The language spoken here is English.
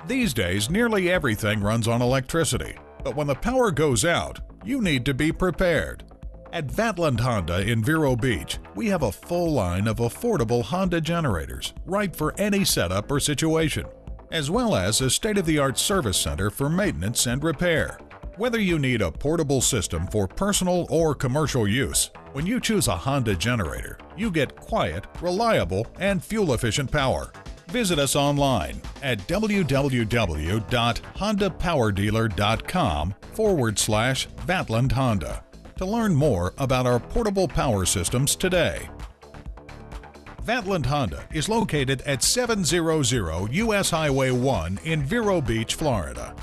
These days, nearly everything runs on electricity, but when the power goes out, you need to be prepared. At Vatland Honda in Vero Beach, we have a full line of affordable Honda generators, right for any setup or situation, as well as a state-of-the-art service center for maintenance and repair. Whether you need a portable system for personal or commercial use, when you choose a Honda generator, you get quiet, reliable, and fuel-efficient power. Visit us online at www.hondapowerdealer.com/Vatland Honda to learn more about our portable power systems today. Vatland Honda is located at 700 US Highway 1 in Vero Beach, Florida.